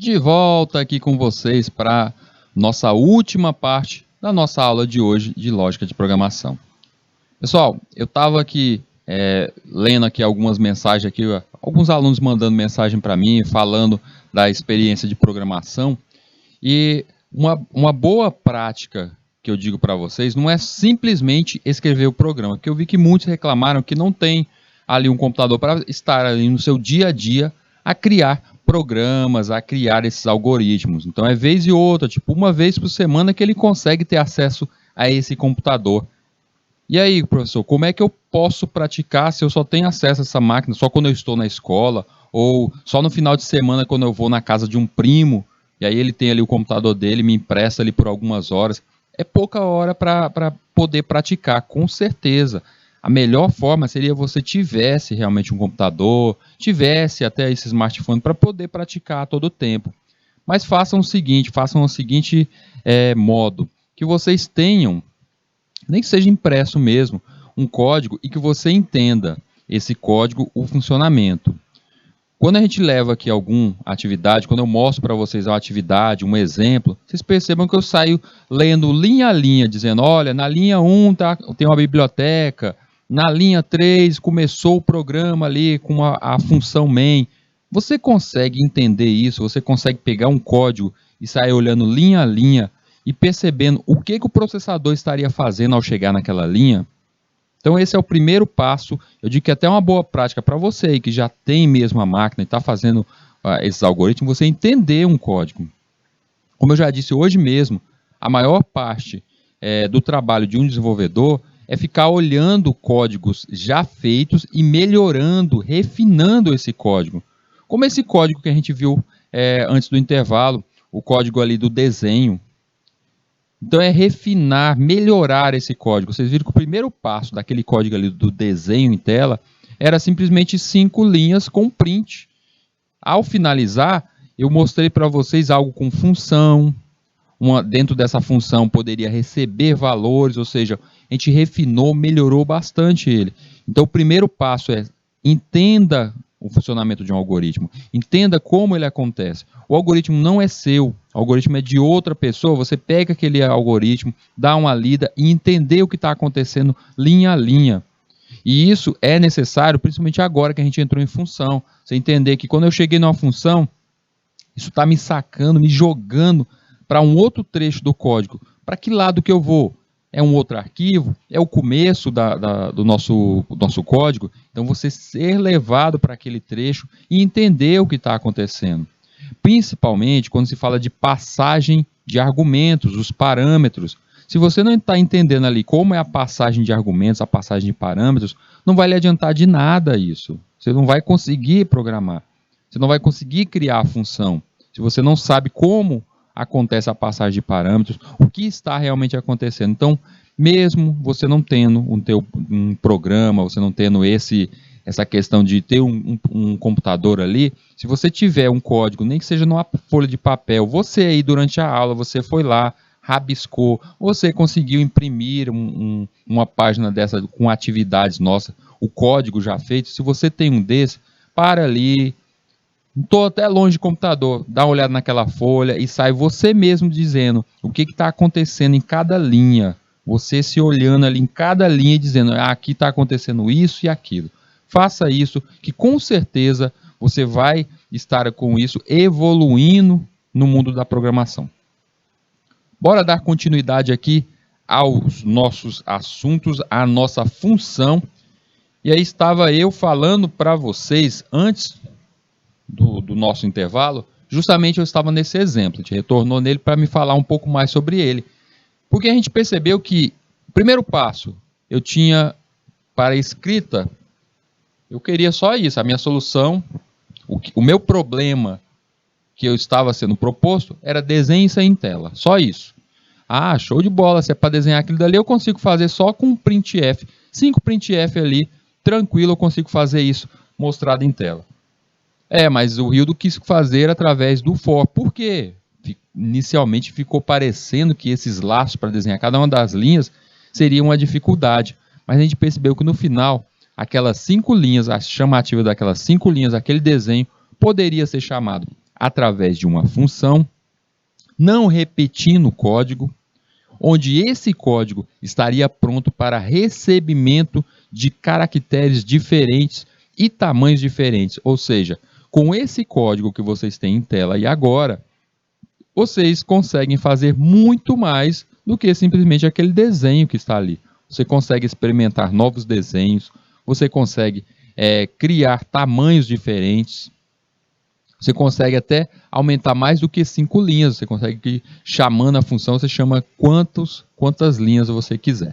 De volta aqui com vocês para nossa última parte da nossa aula de hoje de lógica de programação. Pessoal, eu estava aqui lendo aqui algumas mensagens aqui, alguns alunos mandando mensagem para mim, falando da experiência de programação, e uma boa prática que eu digo para vocês não é simplesmente escrever o programa, porque eu vi que muitos reclamaram que não tem ali um computador para estar ali no seu dia a dia a criar programas, a criar esses algoritmos. Então é vez e outra, tipo uma vez por semana que ele consegue ter acesso a esse computador. E aí, professor, como é que eu posso praticar se eu só tenho acesso a essa máquina só quando eu estou na escola ou só no final de semana quando eu vou na casa de um primo e aí ele tem ali o computador dele, me empresta ali por algumas horas? É pouca hora para poder praticar, com certeza. A melhor forma seria você tivesse realmente um computador, tivesse até esse smartphone para poder praticar a todo tempo. Mas façam o seguinte modo, que vocês tenham, nem que seja impresso mesmo, um código e que você entenda esse código, o funcionamento. Quando a gente leva aqui alguma atividade, quando eu mostro para vocês uma atividade, um exemplo, vocês percebam que eu saio lendo linha a linha, dizendo, olha, na linha 1 tem uma biblioteca, na linha 3 começou o programa ali com a função main. Você consegue entender isso? Você consegue pegar um código e sair olhando linha a linha e percebendo o que o processador estaria fazendo ao chegar naquela linha? Então esse é o primeiro passo, eu digo que até é uma boa prática para você aí, que já tem mesmo a máquina e está fazendo esses algoritmos, você entender um código. Como eu já disse hoje mesmo, a maior parte do trabalho de um desenvolvedor é ficar olhando códigos já feitos e melhorando, refinando esse código. Como esse código que a gente viu antes do intervalo, o código ali do desenho. Então é refinar, melhorar esse código. Vocês viram que o primeiro passo daquele código ali do desenho em tela era simplesmente 5 linhas com print. Ao finalizar, eu mostrei para vocês algo com função. Dentro dessa função poderia receber valores, ou seja, a gente refinou, melhorou bastante ele. Então o primeiro passo é entenda o funcionamento de um algoritmo, entenda como ele acontece. O algoritmo não é seu, o algoritmo é de outra pessoa, você pega aquele algoritmo, dá uma lida e entender o que está acontecendo linha a linha. E isso é necessário, principalmente agora que a gente entrou em função. Você entender que quando eu cheguei numa função, isso está me sacando, me jogando para um outro trecho do código. Para que lado que eu vou? É um outro arquivo? É o começo do nosso código? Então você ser levado para aquele trecho e entender o que está acontecendo. Principalmente quando se fala de passagem de argumentos, os parâmetros. Se você não está entendendo ali como é a passagem de argumentos, a passagem de parâmetros, não vai lhe adiantar de nada isso. Você não vai conseguir programar. Você não vai conseguir criar a função. Se você não sabe como acontece a passagem de parâmetros, o que está realmente acontecendo. Então, mesmo você não tendo um programa, você não tendo essa questão de ter um computador ali, se você tiver um código, nem que seja numa folha de papel, você aí durante a aula, você foi lá, rabiscou, você conseguiu imprimir uma página dessa com atividades nossas, o código já feito, se você tem um desse, para ali, estou até longe do computador, dá uma olhada naquela folha e sai você mesmo dizendo o que está acontecendo em cada linha. Você se olhando ali em cada linha e dizendo, aqui está acontecendo isso e aquilo. Faça isso, que com certeza você vai estar com isso evoluindo no mundo da programação. Bora dar continuidade aqui aos nossos assuntos, à nossa função. E aí estava eu falando para vocês antes do nosso intervalo, justamente eu estava nesse exemplo, a gente retornou nele para me falar um pouco mais sobre ele. Porque a gente percebeu que, primeiro passo, eu tinha para a escrita, eu queria só isso, a minha solução, o meu problema que eu estava sendo proposto era desenho isso aí em tela, só isso. Show de bola, se é para desenhar aquilo dali, eu consigo fazer só com printf, 5 printf ali, tranquilo, eu consigo fazer isso mostrado em tela. Mas o Hildo quis fazer através do for. Por quê? Inicialmente ficou parecendo que esses laços para desenhar cada uma das linhas seria uma dificuldade. Mas a gente percebeu que no final, aquelas 5 linhas, a chamativa daquelas 5 linhas, aquele desenho, poderia ser chamado através de uma função, não repetindo o código, onde esse código estaria pronto para recebimento de caracteres diferentes e tamanhos diferentes. Ou seja, com esse código que vocês têm em tela e agora, vocês conseguem fazer muito mais do que simplesmente aquele desenho que está ali. Você consegue experimentar novos desenhos, você consegue criar tamanhos diferentes, você consegue até aumentar mais do que 5 linhas, você consegue, chamando a função, você chama quantas linhas você quiser.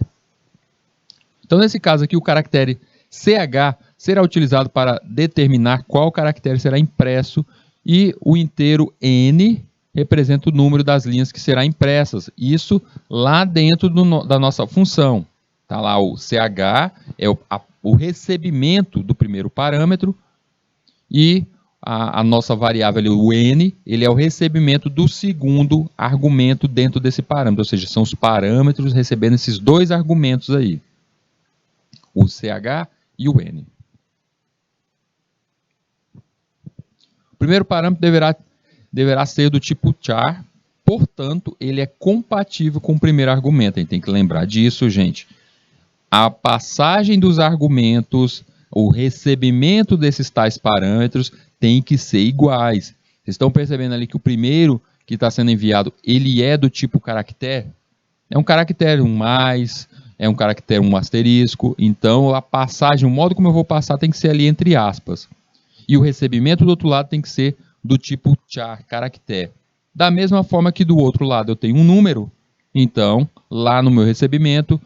Então, nesse caso aqui, o caractere CH será utilizado para determinar qual caractere será impresso e o inteiro N representa o número das linhas que será impressas. Isso lá dentro da nossa função. Está lá o CH, é o recebimento do primeiro parâmetro, e a nossa variável ali, o N, ele é o recebimento do segundo argumento dentro desse parâmetro, ou seja, são os parâmetros recebendo esses dois argumentos aí, o CH e o N. O primeiro parâmetro deverá ser do tipo char, portanto, ele é compatível com o primeiro argumento. A gente tem que lembrar disso, gente. A passagem dos argumentos, o recebimento desses tais parâmetros tem que ser iguais. Vocês estão percebendo ali que o primeiro que está sendo enviado, ele é do tipo caractere? É um caractere, um mais, é um caractere, um asterisco. Então, a passagem, o modo como eu vou passar tem que ser ali entre aspas. E o recebimento do outro lado tem que ser do tipo char, caractere. Da mesma forma que do outro lado eu tenho um número, então, lá no meu recebimento,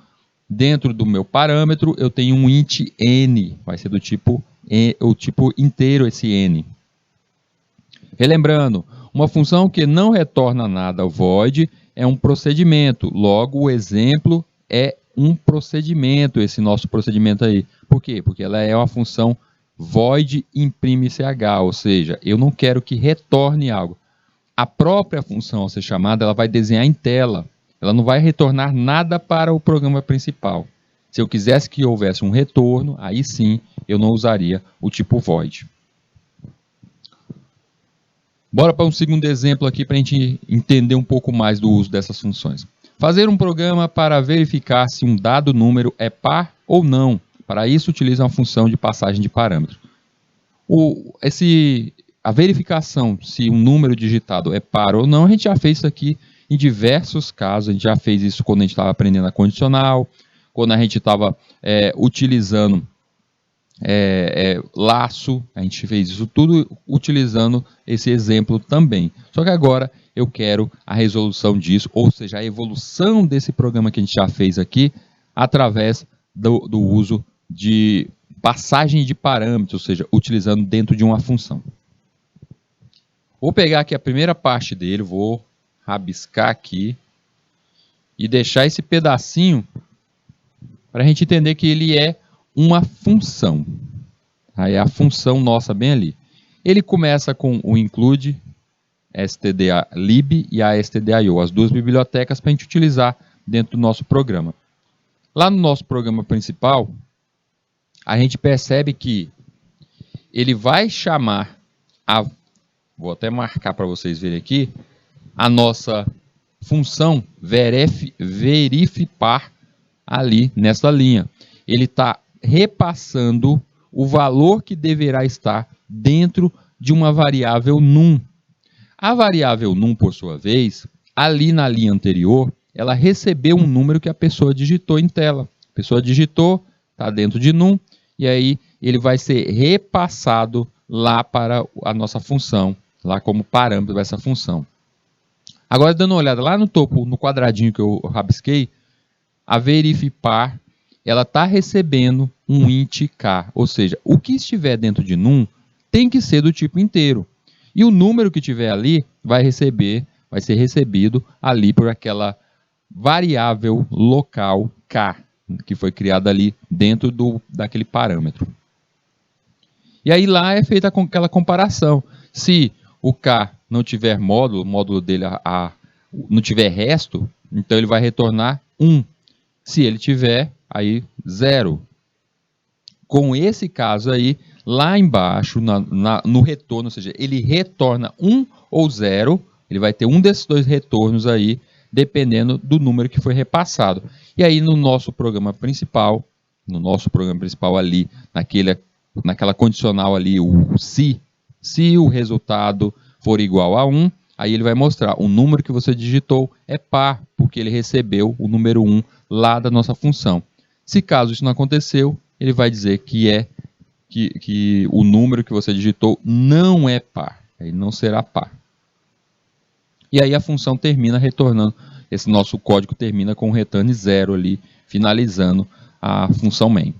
dentro do meu parâmetro, eu tenho um int n, vai ser do tipo, o tipo inteiro esse n. Relembrando, uma função que não retorna nada ao void é um procedimento, logo o exemplo é um procedimento, esse nosso procedimento aí. Por quê? Porque ela é uma função void imprime ch, ou seja, eu não quero que retorne algo. A própria função a ser chamada, ela vai desenhar em tela, ela não vai retornar nada para o programa principal. Se eu quisesse que houvesse um retorno, aí sim eu não usaria o tipo void. Bora para um segundo exemplo aqui para a gente entender um pouco mais do uso dessas funções. Fazer um programa para verificar se um dado número é par ou não. Para isso, utiliza uma função de passagem de parâmetros. A verificação se um número digitado é par ou não, a gente já fez isso aqui em diversos casos. A gente já fez isso quando a gente estava aprendendo a condicional, quando a gente estava utilizando laço, a gente fez isso tudo utilizando esse exemplo também. Só que agora eu quero a resolução disso, ou seja, a evolução desse programa que a gente já fez aqui, através do uso de passagem de parâmetros, ou seja, utilizando dentro de uma função. Vou pegar aqui a primeira parte dele, vou rabiscar aqui e deixar esse pedacinho para a gente entender que ele é uma função. Aí é a função nossa bem ali. Ele começa com o include, stdlib e a stdio, as duas bibliotecas para a gente utilizar dentro do nosso programa. Lá no nosso programa principal, a gente percebe que ele vai chamar vou até marcar para vocês verem aqui, a nossa função verifpar ali nessa linha. Ele está repassando o valor que deverá estar dentro de uma variável num. A variável num, por sua vez, ali na linha anterior, ela recebeu um número que a pessoa digitou em tela. A pessoa digitou, está dentro de num, e aí ele vai ser repassado lá para a nossa função, lá como parâmetro dessa função. Agora, dando uma olhada lá no topo, no quadradinho que eu rabisquei, a verifpar, ela está recebendo um int k, ou seja, o que estiver dentro de num tem que ser do tipo inteiro. E o número que tiver ali vai ser recebido ali por aquela variável local k, que foi criada ali dentro daquele parâmetro. E aí lá é feita aquela comparação. Se o k não tiver módulo, o módulo dele não tiver resto, então ele vai retornar 1. Se ele tiver, aí 0. Com esse caso aí, lá embaixo, no retorno, ou seja, ele retorna 1 ou 0, ele vai ter um desses dois retornos aí, dependendo do número que foi repassado. E aí no nosso programa principal ali, naquela condicional ali, o se o resultado for igual a 1, aí ele vai mostrar o número que você digitou é par, porque ele recebeu o número 1 lá da nossa função. Se caso isso não aconteceu, ele vai dizer que o número que você digitou não é par, ele não será par. E aí a função termina retornando, esse nosso código termina com o return 0 ali, finalizando a função main.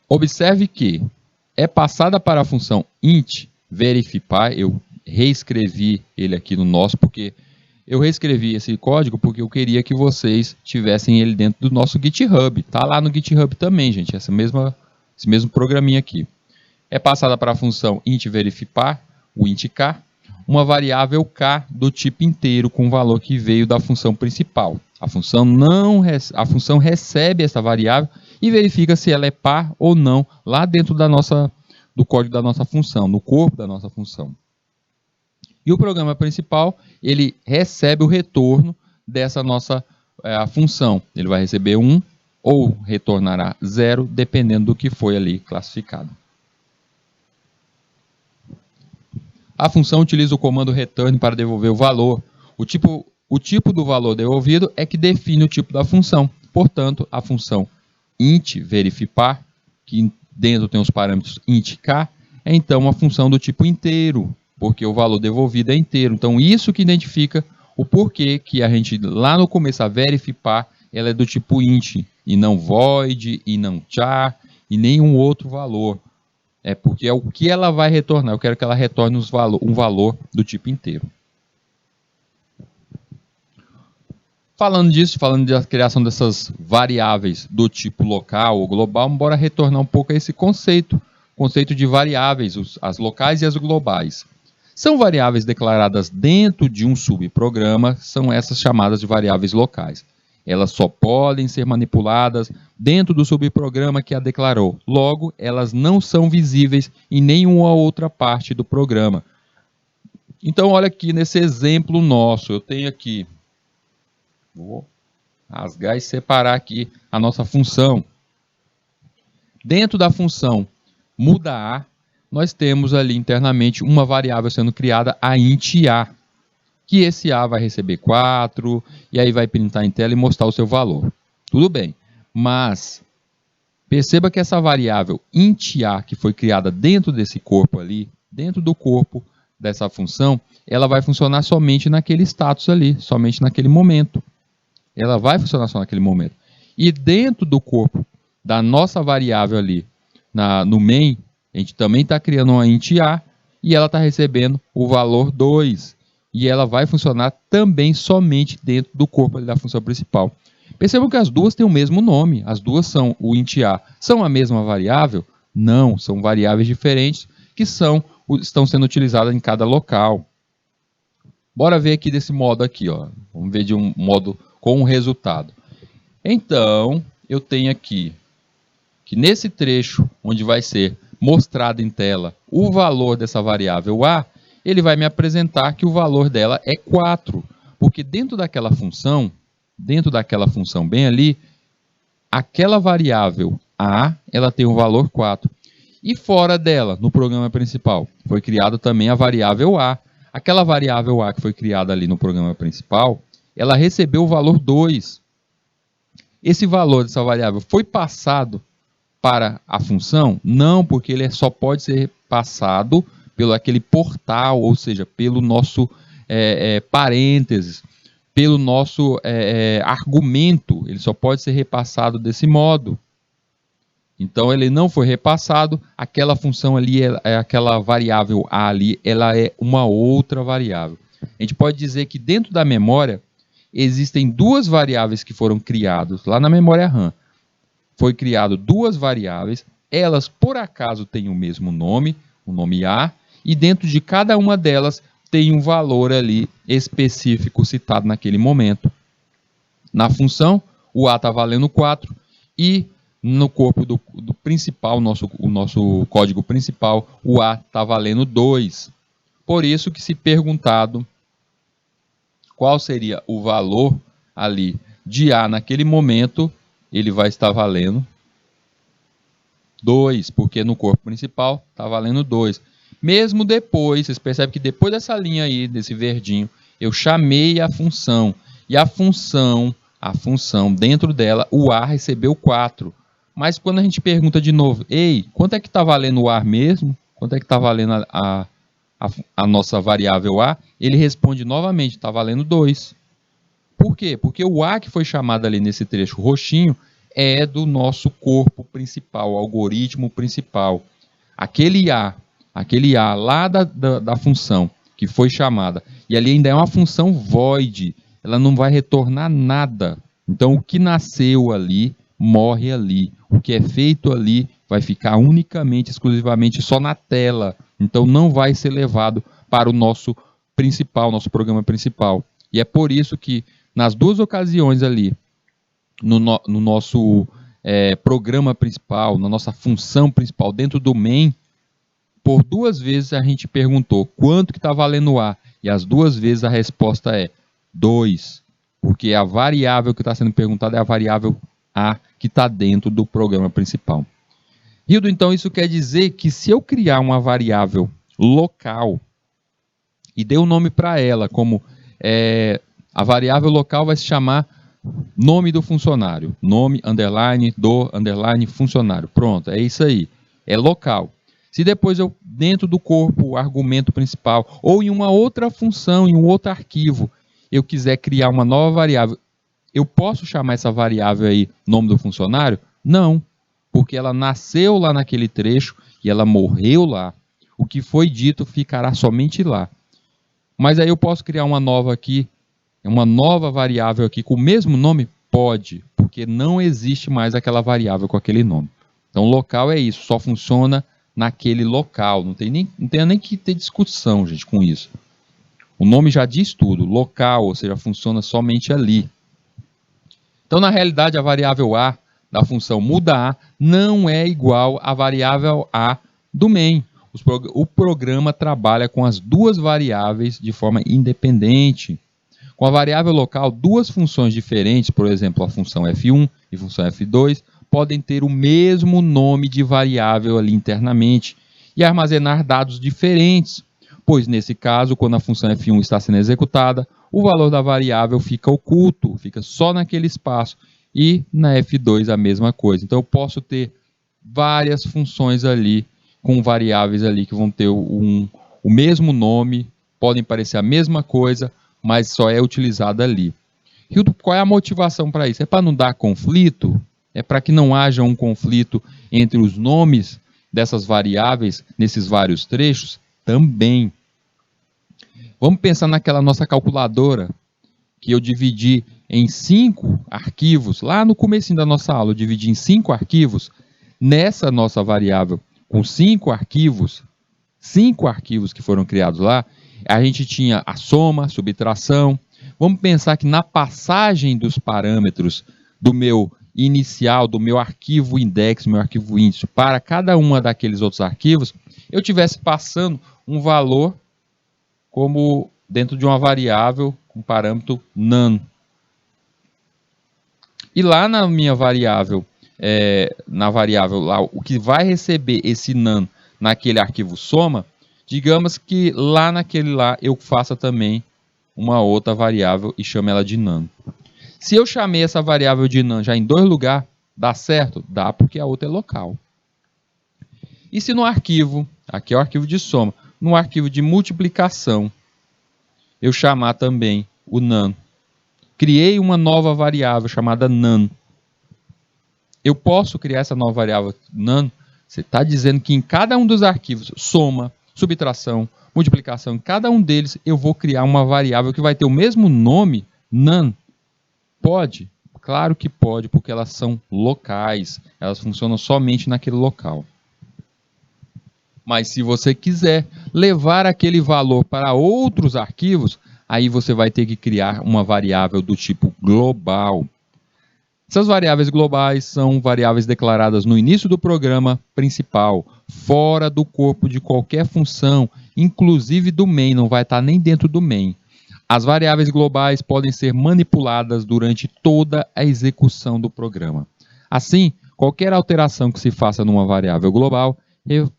Observe que é passada para a função int verify, eu reescrevi ele aqui no nosso, porque eu reescrevi esse código porque eu queria que vocês tivessem ele dentro do nosso GitHub. Tá lá no GitHub também, gente, esse mesmo programinha aqui. É passada para a função int verify, o int k, uma variável k do tipo inteiro com o valor que veio da função principal. A função recebe essa variável e verifica se ela é par ou não lá dentro do código da nossa função, no corpo da nossa função. E o programa principal, ele recebe o retorno dessa nossa função. Ele vai receber 1 ou retornará 0, dependendo do que foi ali classificado. A função utiliza o comando return para devolver o valor. O tipo do valor devolvido é que define o tipo da função. Portanto, a função int verify, que dentro tem os parâmetros int k, é então uma função do tipo inteiro, porque o valor devolvido é inteiro. Então, isso que identifica o porquê que a gente, lá no começo, a verify, ela é do tipo int, e não void, e não char, e nenhum outro valor. É porque é o que ela vai retornar. Eu quero que ela retorne um valor do tipo inteiro. Falando da criação dessas variáveis do tipo local ou global, bora retornar um pouco a esse conceito de variáveis, as locais e as globais. São variáveis declaradas dentro de um subprograma, são essas chamadas de variáveis locais. Elas só podem ser manipuladas dentro do subprograma que a declarou. Logo, elas não são visíveis em nenhuma outra parte do programa. Então, olha aqui nesse exemplo nosso. Eu tenho aqui, vou rasgar e separar aqui a nossa função. Dentro da função muda_a, nós temos ali internamente uma variável sendo criada, a int a, que esse a vai receber 4, e aí vai printar em tela e mostrar o seu valor. Tudo bem, mas perceba que essa variável int a, que foi criada dentro desse corpo ali, dentro do corpo dessa função, ela vai funcionar somente naquele status ali, somente naquele momento. Ela vai funcionar só naquele momento. E dentro do corpo da nossa variável ali, no main, a gente também está criando uma int a, e ela está recebendo o valor 2. E ela vai funcionar também somente dentro do corpo ali da função principal. Percebam que as duas têm o mesmo nome, as duas são o int a. São a mesma variável? Não, são variáveis diferentes que estão sendo utilizadas em cada local. Bora ver aqui desse modo aqui, ó. Vamos ver de um modo com o resultado. Então, eu tenho aqui que nesse trecho onde vai ser mostrado em tela o valor dessa variável a, ele vai me apresentar que o valor dela é 4, porque dentro daquela função bem ali, aquela variável a, ela tem o valor 4. E fora dela, no programa principal, foi criada também a variável a. Aquela variável a que foi criada ali no programa principal, ela recebeu o valor 2. Esse valor dessa variável foi passado para a função? Não, porque ele só pode ser passado pelo aquele portal, ou seja, pelo nosso parênteses, pelo nosso argumento. Ele só pode ser repassado desse modo. Então, ele não foi repassado, aquela função ali, aquela variável a ali, ela é uma outra variável. A gente pode dizer que dentro da memória, existem duas variáveis que foram criadas lá na memória RAM. Foi criado duas variáveis, elas por acaso têm o mesmo nome, o nome a, e dentro de cada uma delas tem um valor ali específico citado naquele momento. Na função, o a está valendo 4 e no corpo do principal, o nosso código principal, o A está valendo 2. Por isso que, se perguntado qual seria o valor ali de A naquele momento, ele vai estar valendo 2, porque no corpo principal está valendo 2. Mesmo depois, vocês percebem que depois dessa linha aí, desse verdinho, eu chamei a função. E a função, dentro dela, o A recebeu 4. Mas quando a gente pergunta de novo, ei, quanto é que está valendo o A mesmo? Quanto é que está valendo a nossa variável A? Ele responde novamente, está valendo 2. Por quê? Porque o A que foi chamado ali nesse trecho roxinho é do nosso corpo principal, o algoritmo principal. Aquele A lá da função que foi chamada, e ali ainda é uma função void, ela não vai retornar nada. Então, o que nasceu ali, morre ali. O que é feito ali vai ficar unicamente, exclusivamente só na tela. Então, não vai ser levado para o nosso principal, nosso programa principal. E é por isso que, nas duas ocasiões ali, no nosso programa principal, na nossa função principal, dentro do main, por 2 vezes a gente perguntou quanto que está valendo A, e as 2 vezes a resposta é 2, porque a variável que está sendo perguntada é a variável A que está dentro do programa principal. Hildo, então isso quer dizer que se eu criar uma variável local e der um nome para ela, como a variável local vai se chamar nome do funcionário, nome, underline, do, underline, funcionário. Pronto, é isso aí, é local. Se depois eu, dentro do corpo, o argumento principal, ou em uma outra função, em um outro arquivo, eu quiser criar uma nova variável, eu posso chamar essa variável aí nome do funcionário? Não, porque ela nasceu lá naquele trecho e ela morreu lá. O que foi dito ficará somente lá. Mas aí eu posso criar uma nova aqui, uma nova variável aqui com o mesmo nome? Pode, porque não existe mais aquela variável com aquele nome. Então, local é isso, só funciona naquele local. Não tem nem que ter discussão, gente, com isso. O nome já diz tudo, local, ou seja, funciona somente ali. Então, na realidade, a variável A da função muda A não é igual à variável A do main. O programa trabalha com as duas variáveis de forma independente. Com a variável local, duas funções diferentes, por exemplo, a função f1 e a função f2, podem ter o mesmo nome de variável ali internamente e armazenar dados diferentes, pois nesse caso, quando a função f1 está sendo executada, o valor da variável fica oculto, fica só naquele espaço, e na f2 a mesma coisa. Então eu posso ter várias funções ali, com variáveis ali que vão ter o mesmo nome, podem parecer a mesma coisa, mas só é utilizada ali. Hildo, qual é a motivação para isso? É para não dar conflito? É para que não haja um conflito entre os nomes dessas variáveis nesses vários trechos? Também. Vamos pensar naquela nossa calculadora que eu dividi em 5 arquivos, lá no comecinho da nossa aula, eu dividi em 5 arquivos. Nessa nossa variável, com 5 arquivos que foram criados lá, a gente tinha a soma, a subtração. Vamos pensar que na passagem dos parâmetros do meu inicial, do meu arquivo index, meu arquivo índice, para cada uma daqueles outros arquivos, eu estivesse passando um valor como dentro de uma variável com parâmetro none. E lá na minha variável, lá, o que vai receber esse none naquele arquivo soma, digamos que lá naquele lá eu faça também uma outra variável e chame ela de none. Se eu chamei essa variável de none já em 2 lugares, dá certo? Dá, porque a outra é local. E se no arquivo, aqui é o arquivo de soma, no arquivo de multiplicação, eu chamar também o none, criei uma nova variável chamada none. Eu posso criar essa nova variável none? Você está dizendo que em cada um dos arquivos, soma, subtração, multiplicação, em cada um deles eu vou criar uma variável que vai ter o mesmo nome, none? Pode? Claro que pode, porque elas são locais, elas funcionam somente naquele local. Mas se você quiser levar aquele valor para outros arquivos, aí você vai ter que criar uma variável do tipo global. Essas variáveis globais são variáveis declaradas no início do programa principal, fora do corpo de qualquer função, inclusive do main, não vai estar nem dentro do main. As variáveis globais podem ser manipuladas durante toda a execução do programa. Assim, qualquer alteração que se faça numa variável global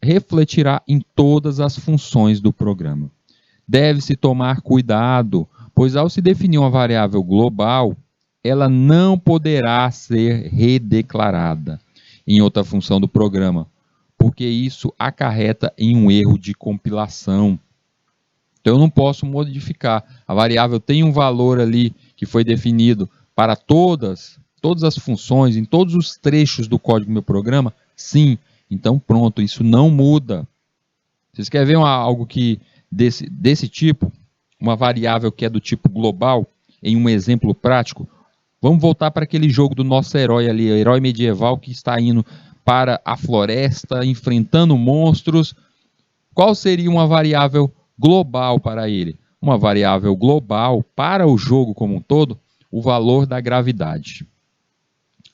refletirá em todas as funções do programa. Deve-se tomar cuidado, pois ao se definir uma variável global, ela não poderá ser redeclarada em outra função do programa, porque isso acarreta em um erro de compilação. Então eu não posso modificar. A variável tem um valor ali que foi definido para todas as funções, em todos os trechos do código do meu programa? Sim. Então pronto, isso não muda. Vocês querem ver algo que desse tipo? Uma variável que é do tipo global, em um exemplo prático? Vamos voltar para aquele jogo do nosso herói ali, o herói medieval que está indo para a floresta, enfrentando monstros. Qual seria uma variável global para ele? Uma variável global para o jogo como um todo, o valor da gravidade.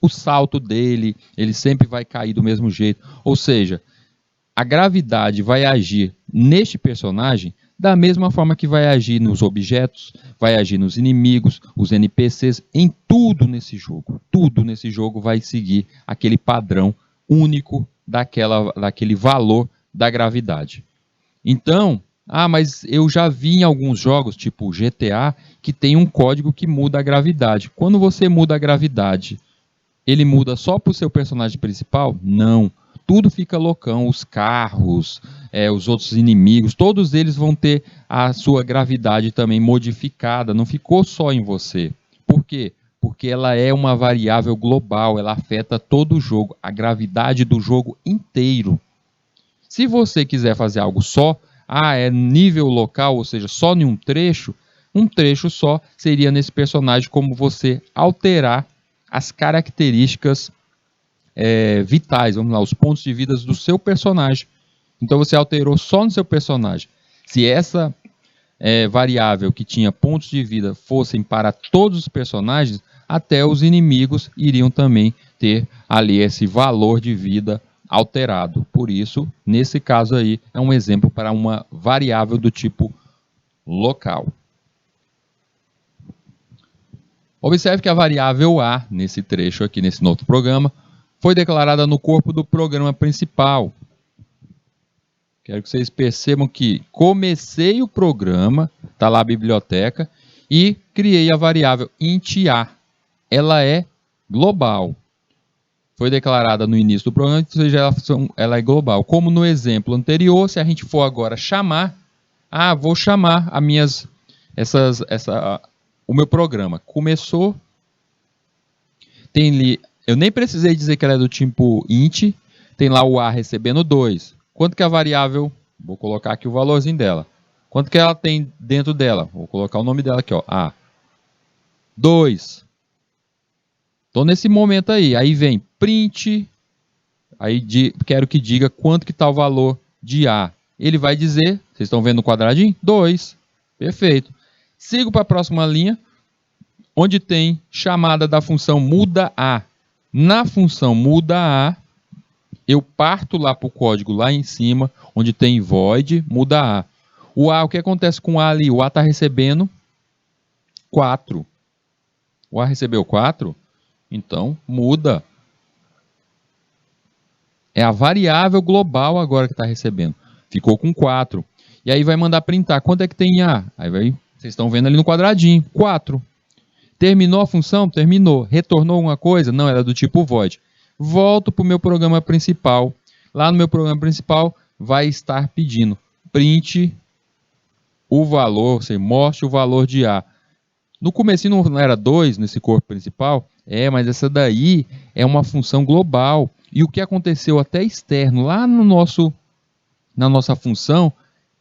O salto dele, ele sempre vai cair do mesmo jeito. Ou seja, a gravidade vai agir neste personagem da mesma forma que vai agir nos objetos, vai agir nos inimigos, os NPCs, em tudo nesse jogo. Tudo nesse jogo vai seguir aquele padrão único daquele valor da gravidade. Então, mas eu já vi em alguns jogos, tipo GTA, que tem um código que muda a gravidade. Quando você muda a gravidade, ele muda só para o seu personagem principal? Não. Tudo fica loucão, os carros, os outros inimigos, todos eles vão ter a sua gravidade também modificada, não ficou só em você. Por quê? Porque ela é uma variável global, ela afeta todo o jogo, a gravidade do jogo inteiro. Se você quiser fazer algo só, é nível local, ou seja, só em um trecho só seria nesse personagem como você alterar as características vitais, vamos lá, os pontos de vida do seu personagem. Então você alterou só no seu personagem. Se essa variável que tinha pontos de vida fossem para todos os personagens, até os inimigos iriam também ter ali esse valor de vida alterado. Por isso, nesse caso aí, é um exemplo para uma variável do tipo local. Observe que a variável A, nesse trecho aqui, nesse novo programa, foi declarada no corpo do programa principal. Quero que vocês percebam que comecei o programa, está lá a biblioteca, e criei a variável int A. Ela é global. Foi declarada no início do programa, ou seja, ela é global. Como no exemplo anterior, se a gente for agora chamar, vou chamar o meu programa. Começou, tem ali, eu nem precisei dizer que ela é do tipo int, tem lá o A recebendo 2. Quanto que a variável, vou colocar aqui o valorzinho dela. Quanto que ela tem dentro dela? Vou colocar o nome dela aqui, ó, A. 2. Então, nesse momento aí vem print, aí quero que diga quanto que está o valor de A. Ele vai dizer, vocês estão vendo o quadradinho? 2. Perfeito. Sigo para a próxima linha, onde tem chamada da função muda A. Na função muda A, eu parto lá para o código lá em cima, onde tem void, muda A. O que acontece com o A ali? O A está recebendo 4. O A recebeu 4? Então, muda. É a variável global agora que está recebendo. Ficou com 4. E aí vai mandar printar. Quanto é que tem em A? Vocês estão vendo ali no quadradinho. 4. Terminou a função? Terminou. Retornou alguma coisa? Não, era do tipo void. Volto para o meu programa principal. Lá no meu programa principal vai estar pedindo print o valor, você mostre o valor de A. No comecinho não era 2 nesse corpo principal? Mas essa daí é uma função global. E o que aconteceu até externo, lá na nossa função,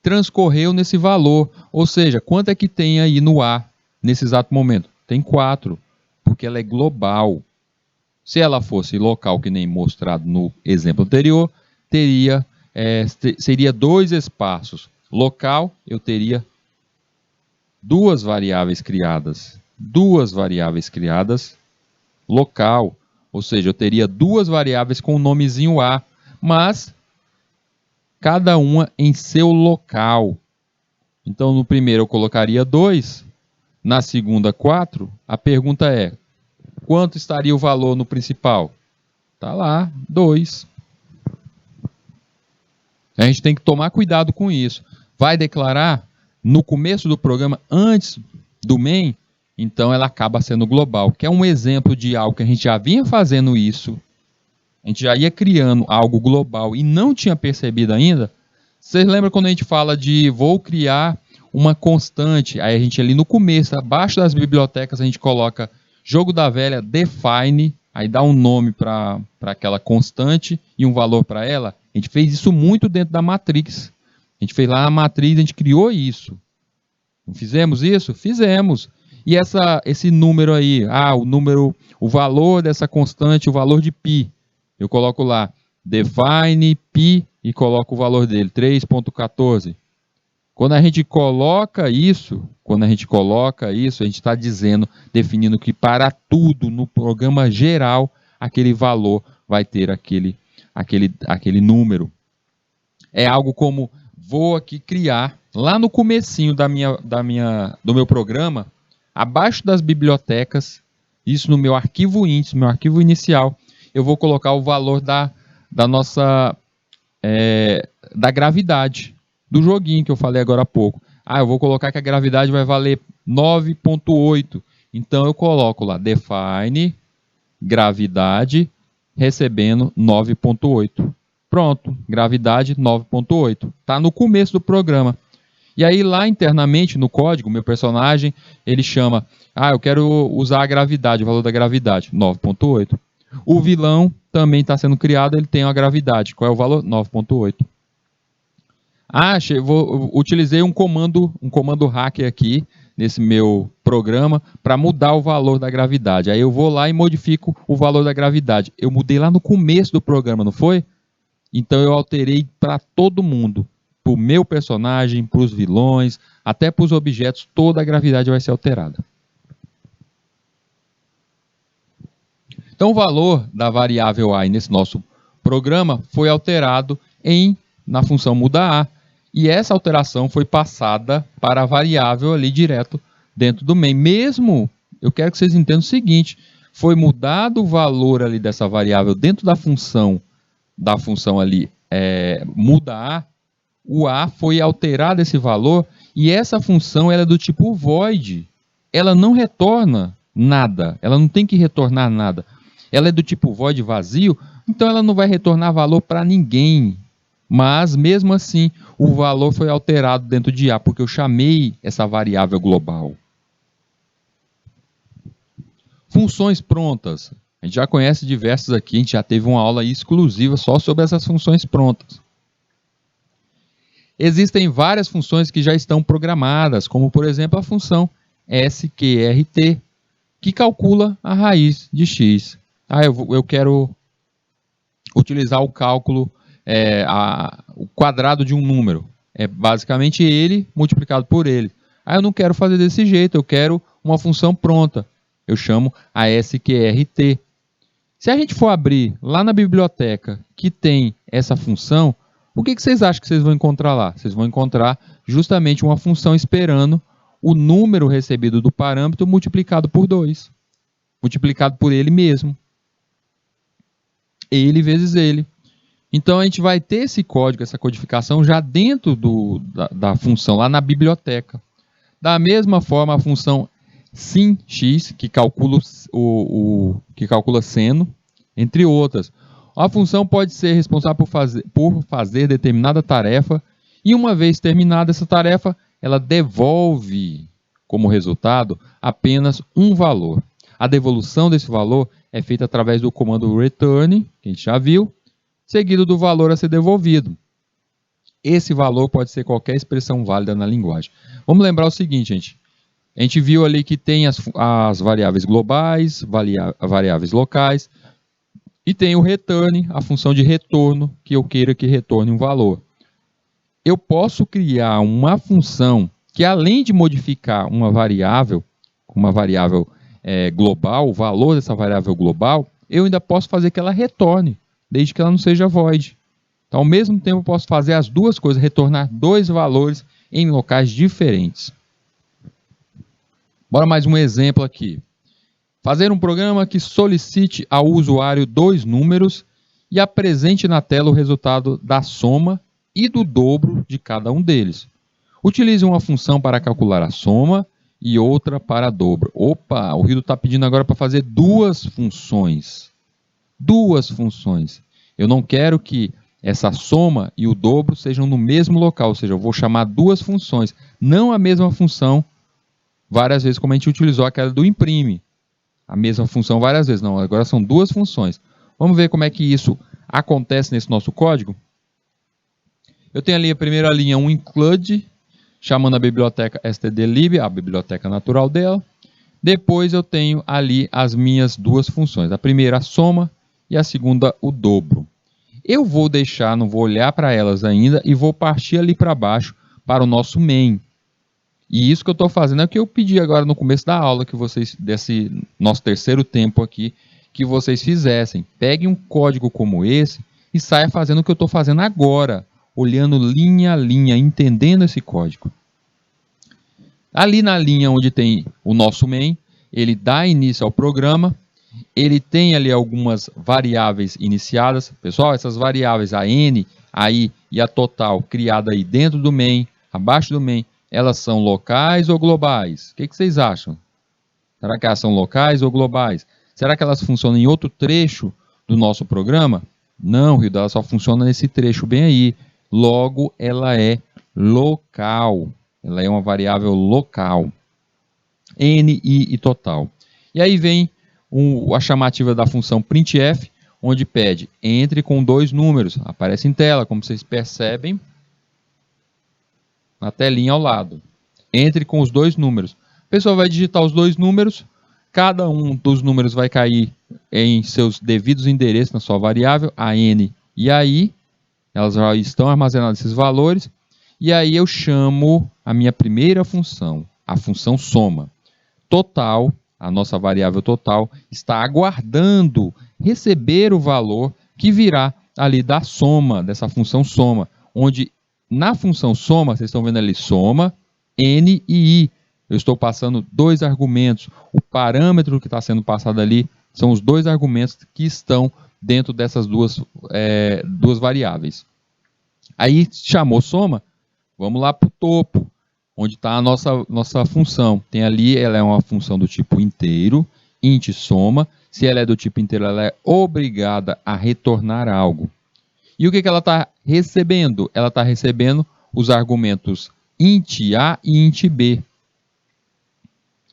transcorreu nesse valor. Ou seja, quanto é que tem aí no A, nesse exato momento? Tem 4, porque ela é global. Se ela fosse local, que nem mostrado no exemplo anterior, seria 2 espaços. Local, eu teria duas variáveis criadas. local. Ou seja, eu teria duas variáveis com o nomezinho A, mas cada uma em seu local. Então, no primeiro eu colocaria 2, na segunda 4. A pergunta é, quanto estaria o valor no principal? Está lá, 2. A gente tem que tomar cuidado com isso. Vai declarar no começo do programa, antes do main, então ela acaba sendo global, que é um exemplo de algo que a gente já vinha fazendo isso, a gente já ia criando algo global e não tinha percebido ainda. Vocês lembram quando a gente fala de vou criar uma constante, aí a gente ali no começo, abaixo das bibliotecas, a gente coloca jogo da velha define, aí dá um nome para aquela constante e um valor para ela. A gente fez isso muito dentro da Matrix. A gente fez lá na Matrix, a gente criou isso. Não fizemos isso? Fizemos. E esse número aí, o valor dessa constante, o valor de π, eu coloco lá, define π e coloco o valor dele, 3.14. Quando a gente coloca isso, a gente está dizendo, definindo que para tudo, no programa geral, aquele valor vai ter aquele número. É algo como, vou aqui criar, lá no comecinho do meu programa, abaixo das bibliotecas, isso no meu arquivo índice, meu arquivo inicial, eu vou colocar o valor da gravidade do joguinho que eu falei agora há pouco. Eu vou colocar que a gravidade vai valer 9.8. Então eu coloco lá, define gravidade recebendo 9.8. Pronto, gravidade 9.8. Está no começo do programa. E aí lá internamente no código, meu personagem, ele chama, eu quero usar a gravidade, o valor da gravidade, 9.8. O vilão também está sendo criado, ele tem a gravidade. Qual é o valor? 9.8. Utilizei um comando hacker aqui, nesse meu programa, para mudar o valor da gravidade. Aí eu vou lá e modifico o valor da gravidade. Eu mudei lá no começo do programa, não foi? Então eu alterei para todo mundo. Para o meu personagem, para os vilões, até para os objetos, toda a gravidade vai ser alterada. Então o valor da variável a nesse nosso programa foi alterado na função muda a, e essa alteração foi passada para a variável ali direto dentro do main. Mesmo, eu quero que vocês entendam o seguinte, foi mudado o valor ali dessa variável dentro da função ali muda a, o a foi alterado esse valor, e essa função ela é do tipo void, ela não retorna nada, ela não tem que retornar nada. Ela é do tipo void vazio, então ela não vai retornar valor para ninguém. Mas, mesmo assim, o valor foi alterado dentro de A, porque eu chamei essa variável global. Funções prontas. A gente já conhece diversas aqui, a gente já teve uma aula exclusiva só sobre essas funções prontas. Existem várias funções que já estão programadas, como, por exemplo, a função sqrt, que calcula a raiz de x. Eu quero utilizar o cálculo, o quadrado de um número. É basicamente ele multiplicado por ele. Eu não quero fazer desse jeito, eu quero uma função pronta. Eu chamo a sqrt. Se a gente for abrir lá na biblioteca que tem essa função, o que vocês acham que vocês vão encontrar lá? Vocês vão encontrar justamente uma função esperando o número recebido do parâmetro multiplicado por 2. Multiplicado por ele mesmo. Ele vezes ele. Então a gente vai ter esse código, essa codificação já dentro da função, lá na biblioteca. Da mesma forma, a função simx, que calcula seno, entre outras. A função pode ser responsável por fazer determinada tarefa, e uma vez terminada essa tarefa, ela devolve como resultado apenas um valor. A devolução desse valor é feita através do comando return, que a gente já viu, seguido do valor a ser devolvido. Esse valor pode ser qualquer expressão válida na linguagem. Vamos lembrar o seguinte, gente. A gente viu ali que tem as variáveis globais, variáveis locais, e tem o return, a função de retorno, que eu queira que retorne um valor. Eu posso criar uma função que, além de modificar uma variável global, o valor dessa variável global, eu ainda posso fazer que ela retorne, desde que ela não seja void. Então, ao mesmo tempo, eu posso fazer as duas coisas, retornar dois valores em locais diferentes. Bora mais um exemplo aqui. Fazer um programa que solicite ao usuário dois números e apresente na tela o resultado da soma e do dobro de cada um deles. Utilize uma função para calcular a soma e outra para dobro. Opa, o Rildo está pedindo agora para fazer duas funções. Duas funções. Eu não quero que essa soma e o dobro sejam no mesmo local, ou seja, eu vou chamar duas funções, não a mesma função várias vezes, como a gente utilizou aquela do imprime. A mesma função várias vezes, não, agora são duas funções. Vamos ver como é que isso acontece nesse nosso código? Eu tenho ali a primeira linha, um include, chamando a biblioteca stdlib, a biblioteca natural dela. Depois eu tenho ali as minhas duas funções. A primeira, a soma, e a segunda, o dobro. Eu vou deixar, não vou olhar para elas ainda, e vou partir ali para baixo para o nosso main. E isso que eu estou fazendo é o que eu pedi agora no começo da aula, que vocês, desse nosso terceiro tempo aqui, que vocês fizessem. Peguem um código como esse e saia fazendo o que eu estou fazendo agora, olhando linha a linha, entendendo esse código. Ali na linha onde tem o nosso main, ele dá início ao programa, ele tem ali algumas variáveis iniciadas. Pessoal, essas variáveis, a n, a i e a total, criada aí dentro do main, abaixo do main, elas são locais ou globais? O que vocês acham? Será que elas são locais ou globais? Será que elas funcionam em outro trecho do nosso programa? Não, Rildo, ela só funciona nesse trecho bem aí. Logo, ela é local. Ela é uma variável local. N, I e total. E aí vem a chamativa da função printf, onde pede entre com dois números. Aparece em tela, como vocês percebem, na telinha ao lado. Entre com os dois números. O pessoal vai digitar os dois números, cada um dos números vai cair em seus devidos endereços na sua variável, a n e a i. Elas já estão armazenadas esses valores. E aí eu chamo a minha primeira função, a função soma. Total, a nossa variável total, está aguardando receber o valor que virá ali da soma, dessa função soma, onde na função soma, vocês estão vendo ali soma, n e i. Eu estou passando dois argumentos. O parâmetro que está sendo passado ali são os dois argumentos que estão dentro dessas duas variáveis. Aí chamou soma, vamos lá para o topo, onde está a nossa função. Tem ali, ela é uma função do tipo inteiro, int soma. Se ela é do tipo inteiro, ela é obrigada a retornar algo. E o que ela está recebendo? Ela está recebendo os argumentos int a e int b.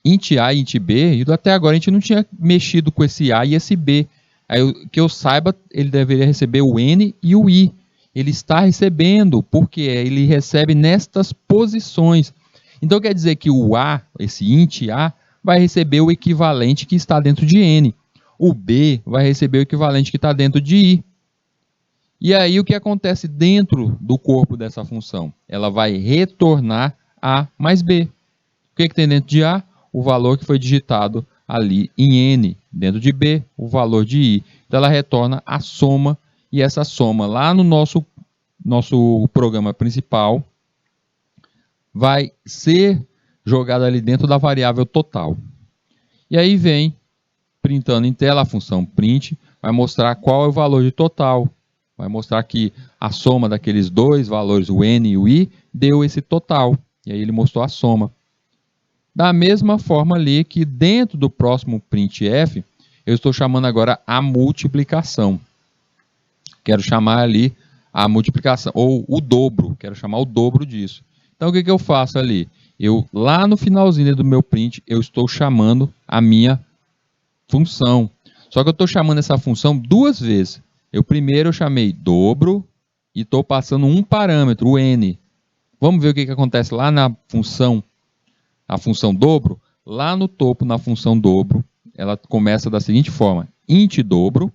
Int a e int b, e até agora a gente não tinha mexido com esse a e esse b. Aí, que eu saiba, ele deveria receber o n e o i. Ele está recebendo, porque ele recebe nestas posições. Então quer dizer que o a, esse int a, vai receber o equivalente que está dentro de n. O b vai receber o equivalente que está dentro de i. E aí o que acontece dentro do corpo dessa função? Ela vai retornar a mais b. O que tem dentro de a? O valor que foi digitado ali em n. Dentro de b, o valor de i. Então ela retorna a soma, e essa soma lá no nosso programa principal vai ser jogada ali dentro da variável total. E aí vem, printando em tela, a função print, vai mostrar qual é o valor de total. Vai mostrar que a soma daqueles dois valores, o n e o i, deu esse total. E aí ele mostrou a soma. Da mesma forma ali que dentro do próximo printf, eu estou chamando agora a multiplicação. Quero chamar ali a multiplicação, ou o dobro, quero chamar o dobro disso. Então o que eu faço ali? Lá no finalzinho do meu print, eu estou chamando a minha função. Só que eu estou chamando essa função duas vezes. Primeiro eu chamei dobro e estou passando um parâmetro, o n. Vamos ver o que acontece lá na função, a função dobro. Lá no topo, na função dobro, ela começa da seguinte forma: int dobro,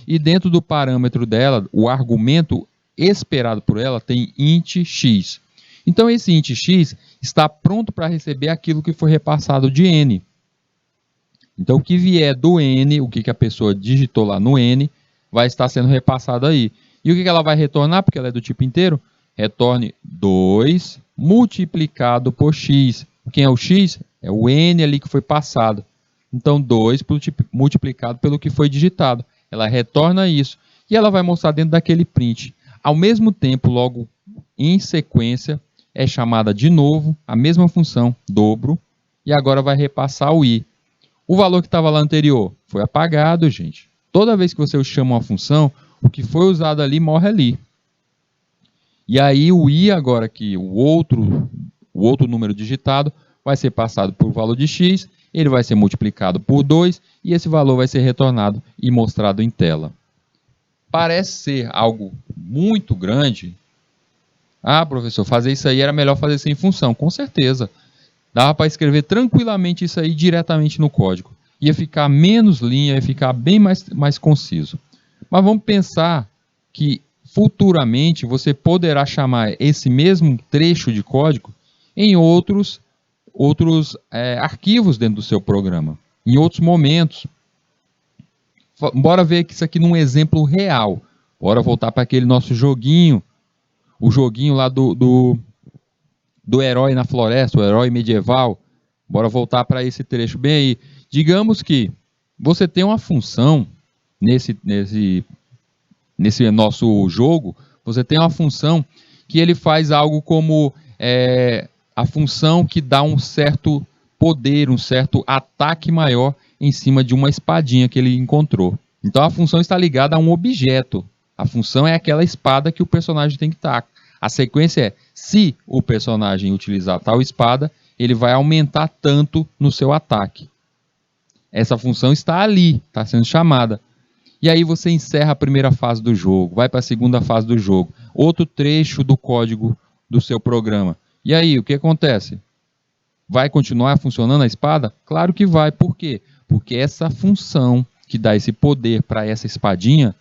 e dentro do parâmetro dela, o argumento esperado por ela tem int x. Então esse int x está pronto para receber aquilo que foi repassado de n. Então, o que vier do N, o que a pessoa digitou lá no N, vai estar sendo repassado aí. E o que ela vai retornar, porque ela é do tipo inteiro? Retorne 2 multiplicado por x. Quem é o x? É o N ali que foi passado. Então, 2 multiplicado pelo que foi digitado. Ela retorna isso. E ela vai mostrar dentro daquele print. Ao mesmo tempo, logo em sequência, é chamada de novo a mesma função, dobro, e agora vai repassar o i. O valor que estava lá anterior foi apagado, gente. Toda vez que você chama uma função, o que foi usado ali morre ali. E aí o i agora que o outro número digitado vai ser passado por valor de x, ele vai ser multiplicado por 2 e esse valor vai ser retornado e mostrado em tela. Parece ser algo muito grande. Ah, professor, fazer isso aí era melhor fazer sem função. Com certeza. Dava para escrever tranquilamente isso aí diretamente no código. Ia ficar menos linha, ia ficar bem mais conciso. Mas vamos pensar que futuramente você poderá chamar esse mesmo trecho de código em outros arquivos dentro do seu programa, em outros momentos. Bora ver isso aqui num exemplo real. Bora voltar para aquele nosso joguinho, o joguinho lá do herói na floresta, o herói medieval. Bora voltar para esse trecho bem aí. Digamos que você tem uma função nesse nosso jogo, você tem uma função que ele faz algo como a função que dá um certo poder, um certo ataque maior em cima de uma espadinha que ele encontrou. Então a função está ligada a um objeto. A função é aquela espada que o personagem tem que estar. A sequência é, se o personagem utilizar tal espada, ele vai aumentar tanto no seu ataque. Essa função está ali, está sendo chamada. E aí você encerra a primeira fase do jogo, vai para a segunda fase do jogo, outro trecho do código do seu programa. E aí, o que acontece? Vai continuar funcionando a espada? Claro que vai. Por quê? Porque essa função que dá esse poder para essa espadinha,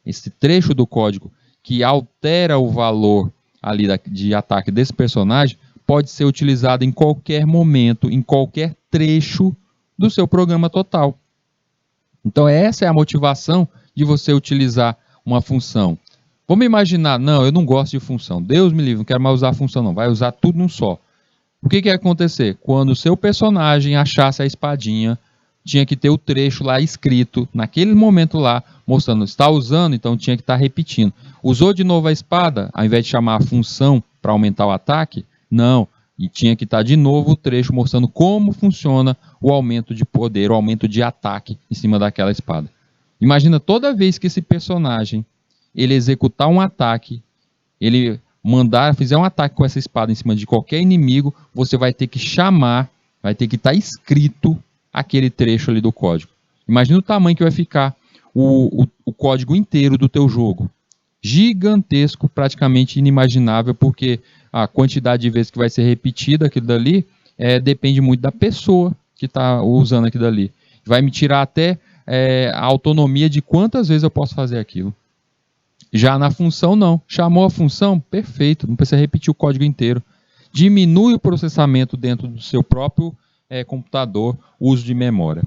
esse trecho do código que altera o valor ali de ataque desse personagem, pode ser utilizado em qualquer momento, em qualquer trecho do seu programa total. Então essa é a motivação de você utilizar uma função. Vamos imaginar, não, eu não gosto de função. Deus me livre, não quero mais usar função não. Vai usar tudo num só. O que ia acontecer? Quando o seu personagem achasse a espadinha, tinha que ter o trecho lá escrito, naquele momento lá, mostrando, está usando, então tinha que estar repetindo. Usou de novo a espada, ao invés de chamar a função para aumentar o ataque? Não. E tinha que estar de novo o trecho mostrando como funciona o aumento de poder, o aumento de ataque em cima daquela espada. Imagina toda vez que esse personagem ele executar um ataque, ele fizer um ataque com essa espada em cima de qualquer inimigo, você vai ter que chamar, vai ter que estar escrito aquele trecho ali do código. Imagina o tamanho que vai ficar o código inteiro do teu jogo. Gigantesco, praticamente inimaginável, porque a quantidade de vezes que vai ser repetida aquilo dali depende muito da pessoa que está usando aquilo dali. Vai me tirar até a autonomia de quantas vezes eu posso fazer aquilo. Já na função, não. Chamou a função? Perfeito, não precisa repetir o código inteiro. Diminui o processamento dentro do seu próprio computador, uso de memória.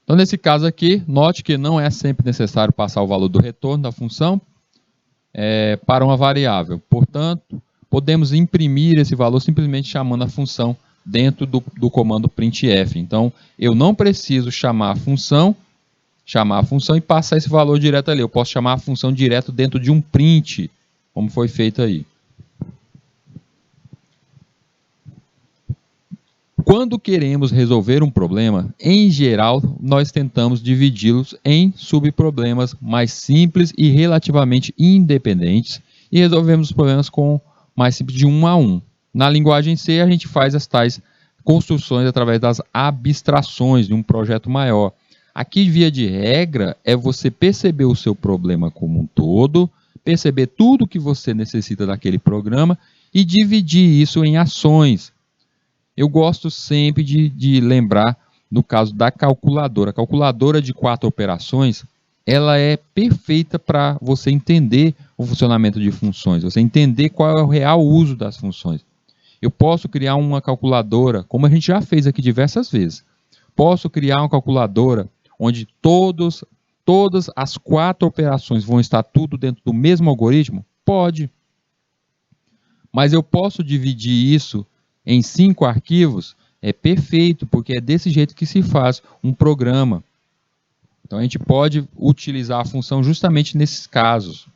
Então, nesse caso aqui, note que não é sempre necessário passar o valor do retorno da função para uma variável. Portanto, podemos imprimir esse valor simplesmente chamando a função dentro do comando printf. Então, eu não preciso chamar a função e passar esse valor direto ali. Eu posso chamar a função direto dentro de um print, como foi feito aí. Quando queremos resolver um problema, em geral, nós tentamos dividi-los em subproblemas mais simples e relativamente independentes e resolvemos os problemas com mais simples de 1 a 1. Na linguagem C, a gente faz as tais construções através das abstrações de um projeto maior. Aqui, via de regra, é você perceber o seu problema como um todo, perceber tudo que você necessita daquele programa e dividir isso em ações. Eu gosto sempre de lembrar, no caso da calculadora. A calculadora de 4 operações, ela é perfeita para você entender o funcionamento de funções, você entender qual é o real uso das funções. Eu posso criar uma calculadora, como a gente já fez aqui diversas vezes. Posso criar uma calculadora onde todas as 4 operações vão estar tudo dentro do mesmo algoritmo? Pode. Mas eu posso dividir isso em 5 arquivos? É perfeito, porque é desse jeito que se faz um programa. Então a gente pode utilizar a função justamente nesses casos.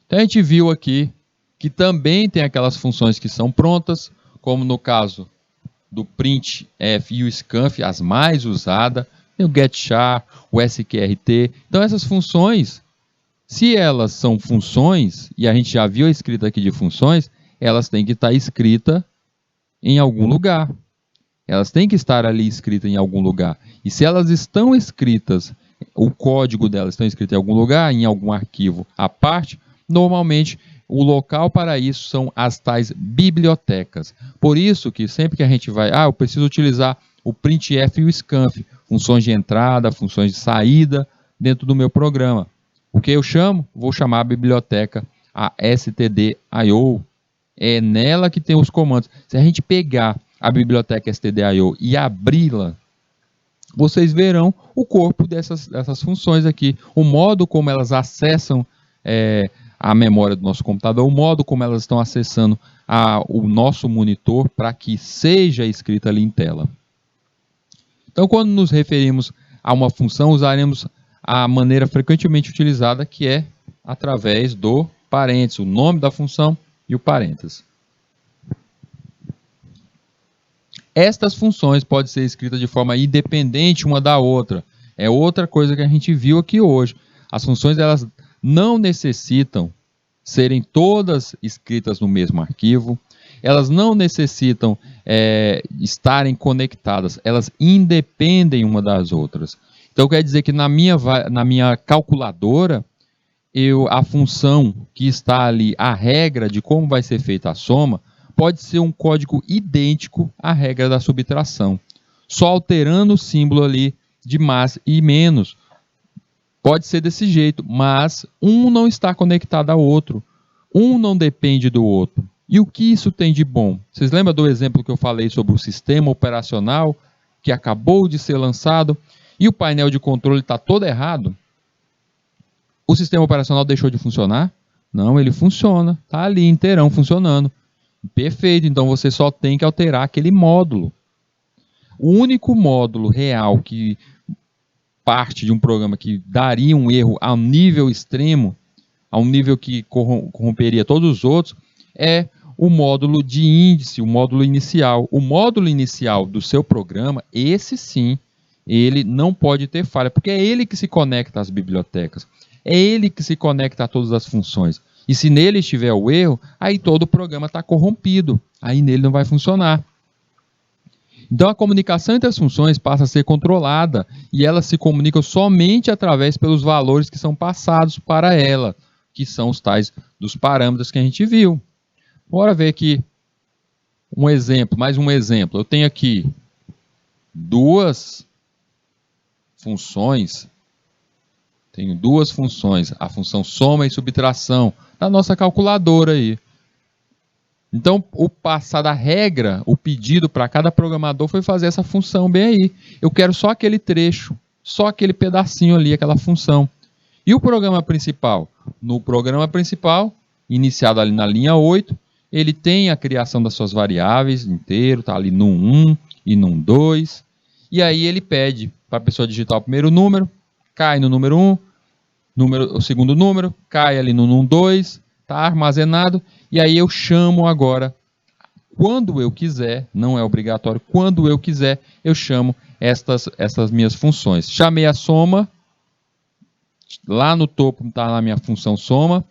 Então a gente viu aqui que também tem aquelas funções que são prontas, como no caso do printf e o scanf, as mais usadas, tem o getchar, o sqrt. Então essas funções, se elas são funções, e a gente já viu a escrita aqui de funções, elas têm que estar escritas em algum lugar. Elas têm que estar ali escritas em algum lugar. E se elas estão escritas, o código delas está escrito em algum lugar, em algum arquivo à parte, normalmente o local para isso são as tais bibliotecas. Por isso que sempre que a gente vai, eu preciso utilizar o printf e o scanf, funções de entrada, funções de saída dentro do meu programa. O que eu chamo? Vou chamar a biblioteca a stdio. É nela que tem os comandos. Se a gente pegar a biblioteca stdio e abri-la, vocês verão o corpo dessas funções aqui, o modo como elas acessam a memória do nosso computador, o modo como elas estão acessando o nosso monitor para que seja escrita ali em tela. Então, quando nos referimos a uma função, usaremos a maneira frequentemente utilizada, que é através do parênteses, o nome da função e o parênteses. Estas funções podem ser escritas de forma independente uma da outra. É outra coisa que a gente viu aqui hoje. As funções elas não necessitam serem todas escritas no mesmo arquivo. Elas não necessitam estarem conectadas. Elas independem uma das outras. Então quer dizer que na minha calculadora, a função que está ali, a regra de como vai ser feita a soma, pode ser um código idêntico à regra da subtração, só alterando o símbolo ali de mais e menos. Pode ser desse jeito, mas um não está conectado ao outro, um não depende do outro. E o que isso tem de bom? Vocês lembram do exemplo que eu falei sobre o sistema operacional que acabou de ser lançado e o painel de controle está todo errado? O sistema operacional deixou de funcionar? Não, ele funciona, está ali inteirão funcionando. Perfeito, então você só tem que alterar aquele módulo. O único módulo real que parte de um programa que daria um erro a um nível extremo, a um nível que corromperia todos os outros, é o módulo de índice, o módulo inicial. O módulo inicial do seu programa, esse sim, ele não pode ter falha, porque é ele que se conecta às bibliotecas. É ele que se conecta a todas as funções. E se nele estiver o erro, aí todo o programa está corrompido. Aí nele não vai funcionar. Então a comunicação entre as funções passa a ser controlada e elas se comunicam somente através pelos valores que são passados para ela, que são os tais dos parâmetros que a gente viu. Bora ver aqui um exemplo, mais um exemplo. Eu tenho aqui duas funções. Tenho duas funções, a função soma e subtração, da nossa calculadora aí. Então, o passar da regra, o pedido para cada programador foi fazer essa função bem aí. Eu quero só aquele trecho, só aquele pedacinho ali, aquela função. E o programa principal? No programa principal, iniciado ali na linha 8, ele tem a criação das suas variáveis inteiro, está ali num 1 e num 2. E aí ele pede para a pessoa digitar o primeiro número, cai no número 1, o segundo número, cai ali no num 2, está armazenado, e aí eu chamo agora, quando eu quiser, não é obrigatório, quando eu quiser, eu chamo essas minhas funções. Chamei a soma, lá no topo está na minha função soma,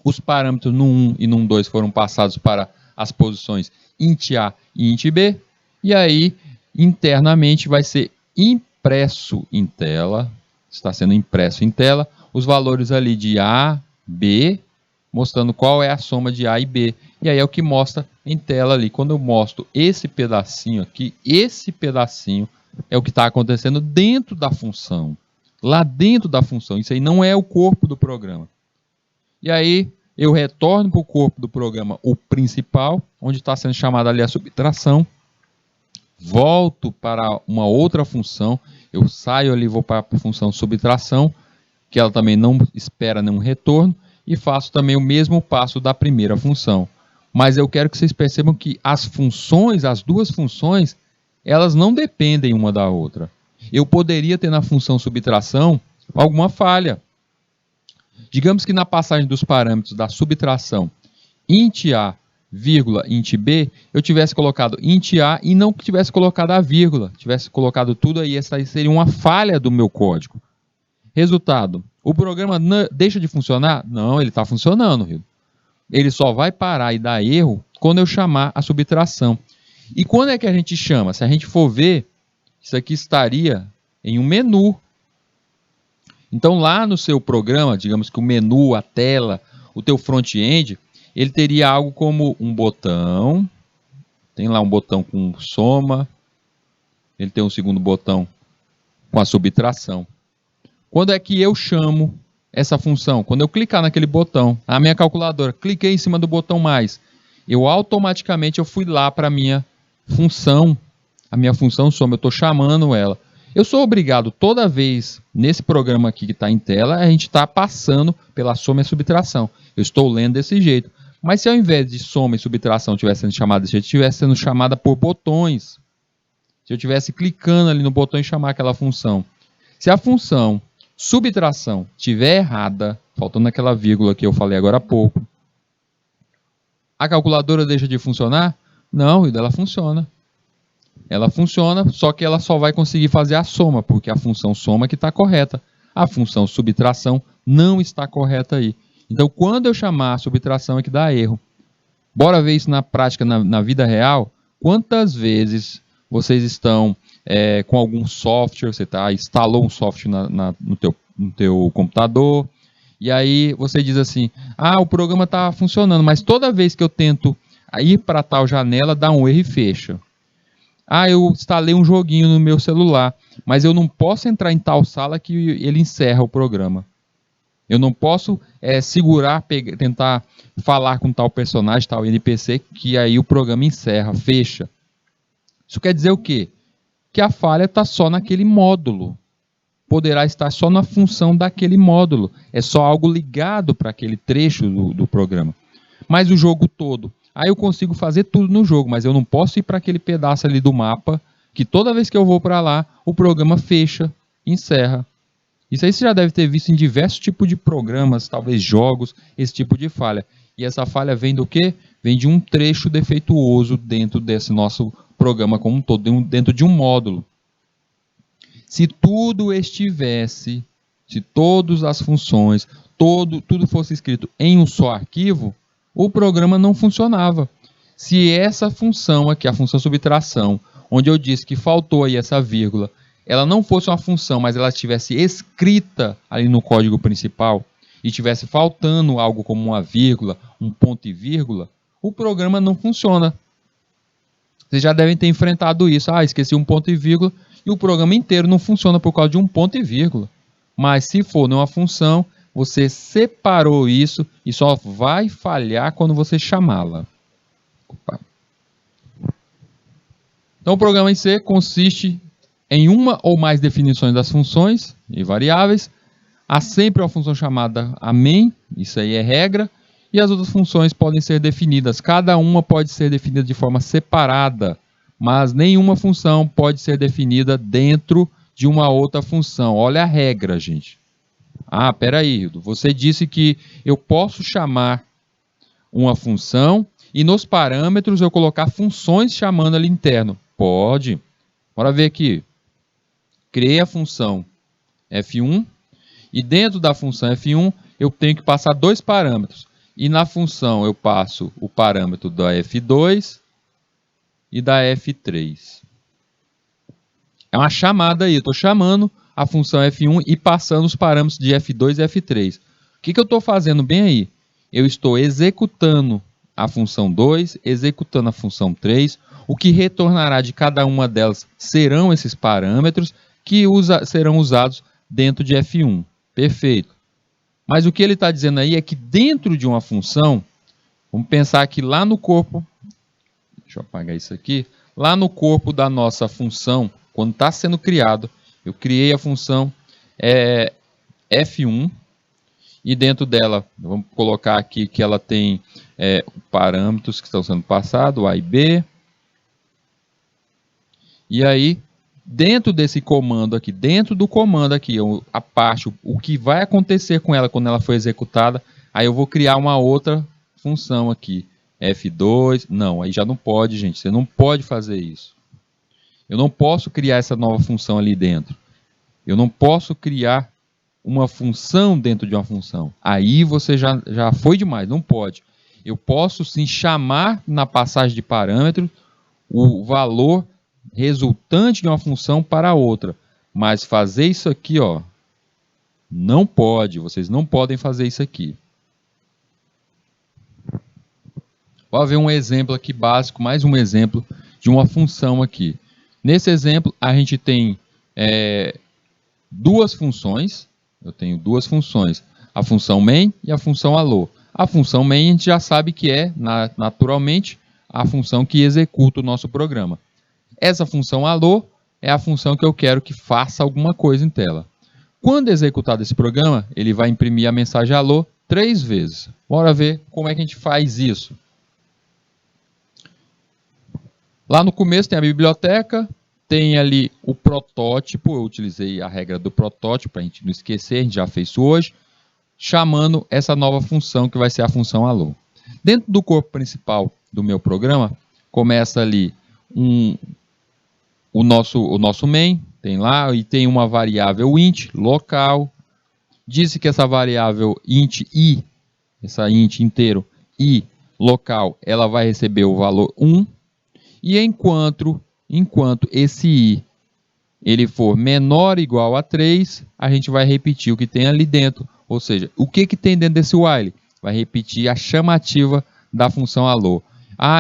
os parâmetros no 1 e no 2 foram passados para as posições int A e int B, e aí internamente vai ser impresso em tela, está sendo impresso em tela, os valores ali de A, B, mostrando qual é a soma de A e B. E aí é o que mostra em tela ali. Quando eu mostro esse pedacinho aqui, esse pedacinho é o que está acontecendo dentro da função. Lá dentro da função. Isso aí não é o corpo do programa. E aí eu retorno para o corpo do programa o principal, onde está sendo chamada ali a subtração, volto para uma outra função, eu saio ali e vou para a função subtração, que ela também não espera nenhum retorno, e faço também o mesmo passo da primeira função. Mas eu quero que vocês percebam que as funções, as duas funções, elas não dependem uma da outra. Eu poderia ter na função subtração alguma falha. Digamos que na passagem dos parâmetros da subtração int a, vírgula, int b, eu tivesse colocado int a e não tivesse colocado a vírgula, tivesse colocado tudo aí, essa aí seria uma falha do meu código. Resultado, o programa deixa de funcionar? Não, ele está funcionando. Ele só vai parar e dar erro quando eu chamar a subtração. E quando é que a gente chama? Se a gente for ver, isso aqui estaria em um menu. Então lá no seu programa, digamos que o menu, a tela, o teu front-end, ele teria algo como um botão, tem lá um botão com soma, ele tem um segundo botão com a subtração. Quando é que eu chamo essa função? Quando eu clicar naquele botão, a minha calculadora, cliquei em cima do botão mais, eu automaticamente fui lá para a minha função soma, eu estou chamando ela. Eu sou obrigado toda vez, nesse programa aqui que está em tela, a gente está passando pela soma e subtração. Eu estou lendo desse jeito. Mas se ao invés de soma e subtração tivesse sendo chamada desse jeito, tivesse sendo chamada por botões, se eu estivesse clicando ali no botão e chamar aquela função, se a função subtração estiver errada, faltando aquela vírgula que eu falei agora há pouco, a calculadora deixa de funcionar? Não, ela funciona. Ela funciona, só que ela só vai conseguir fazer a soma, porque a função soma que está correta. A função subtração não está correta aí. Então, quando eu chamar a subtração é que dá erro. Bora ver isso na prática, na vida real? Quantas vezes vocês estão com algum software, você instalou um software no teu computador, e aí você diz assim, o programa está funcionando, mas toda vez que eu tento ir para tal janela, dá um erro e fecha. Eu instalei um joguinho no meu celular, mas eu não posso entrar em tal sala que ele encerra o programa. Eu não posso segurar, tentar falar com tal personagem, tal NPC, que aí o programa encerra, fecha. Isso quer dizer o quê? Que a falha está só naquele módulo. Poderá estar só na função daquele módulo. É só algo ligado para aquele trecho do programa. Mas o jogo todo. Aí eu consigo fazer tudo no jogo, mas eu não posso ir para aquele pedaço ali do mapa, que toda vez que eu vou para lá, o programa fecha, encerra. Isso aí você já deve ter visto em diversos tipos de programas, talvez jogos, esse tipo de falha. E essa falha vem do quê? Vem de um trecho defeituoso dentro desse nosso programa como um todo, dentro de um módulo. Se tudo estivesse, se todas as funções, tudo fosse escrito em um só arquivo, o programa não funcionava. Se essa função aqui, a função subtração, onde eu disse que faltou aí essa vírgula, ela não fosse uma função, mas ela estivesse escrita ali no código principal, e estivesse faltando algo como uma vírgula, um ponto e vírgula, o programa não funciona. Vocês já devem ter enfrentado isso. Esqueci um ponto e vírgula, e o programa inteiro não funciona por causa de um ponto e vírgula. Mas se for numa função, você separou isso e só vai falhar quando você chamá-la. Então o programa em C consiste em uma ou mais definições das funções e variáveis. Há sempre uma função chamada a main, isso aí é regra, e as outras funções podem ser definidas. Cada uma pode ser definida de forma separada, mas nenhuma função pode ser definida dentro de uma outra função. Olha a regra, gente. Peraí, você disse que eu posso chamar uma função e nos parâmetros eu colocar funções chamando ali interno. Pode. Bora ver aqui. Criei a função f1 e dentro da função f1 eu tenho que passar dois parâmetros. E na função eu passo o parâmetro da f2 e da f3. É uma chamada aí, eu estou chamando a função f1 e passando os parâmetros de f2 e f3. O que eu estou fazendo bem aí? Eu estou executando a função 2, executando a função 3. O que retornará de cada uma delas serão esses parâmetros que serão usados dentro de f1. Perfeito. Mas o que ele está dizendo aí é que dentro de uma função, vamos pensar que lá no corpo, deixa eu apagar isso aqui, lá no corpo da nossa função, quando está sendo criado, eu criei a função F1, e dentro dela, vamos colocar aqui que ela tem parâmetros que estão sendo passados, A e B. E aí, dentro desse comando aqui, dentro do comando aqui, a parte, o que vai acontecer com ela quando ela for executada, aí eu vou criar uma outra função aqui, F2, não, aí já não pode, gente, você não pode fazer isso. Eu não posso criar essa nova função ali dentro. Eu não posso criar uma função dentro de uma função. Aí você já foi demais, não pode. Eu posso sim chamar na passagem de parâmetros o valor resultante de uma função para outra, mas fazer isso aqui, ó, não pode, vocês não podem fazer isso aqui. Vou ver um exemplo aqui básico, mais um exemplo de uma função aqui. Nesse exemplo, a gente tem duas funções. Eu tenho duas funções, a função main e a função allo. A função main a gente já sabe que é, naturalmente, a função que executa o nosso programa. Essa função allo é a função que eu quero que faça alguma coisa em tela. Quando executado esse programa, ele vai imprimir a mensagem allo 3 vezes. Bora ver como é que a gente faz isso. Lá no começo tem a biblioteca, tem ali o protótipo, eu utilizei a regra do protótipo para a gente não esquecer, a gente já fez isso hoje, chamando essa nova função que vai ser a função allo. Dentro do corpo principal do meu programa, começa ali o nosso main, tem lá, e tem uma variável int, local, disse que essa variável int i, essa int inteiro, i, local, ela vai receber o valor 1, e enquanto esse i ele for menor ou igual a 3, a gente vai repetir o que tem ali dentro. Ou seja, o que tem dentro desse while? Vai repetir a chamativa da função allo.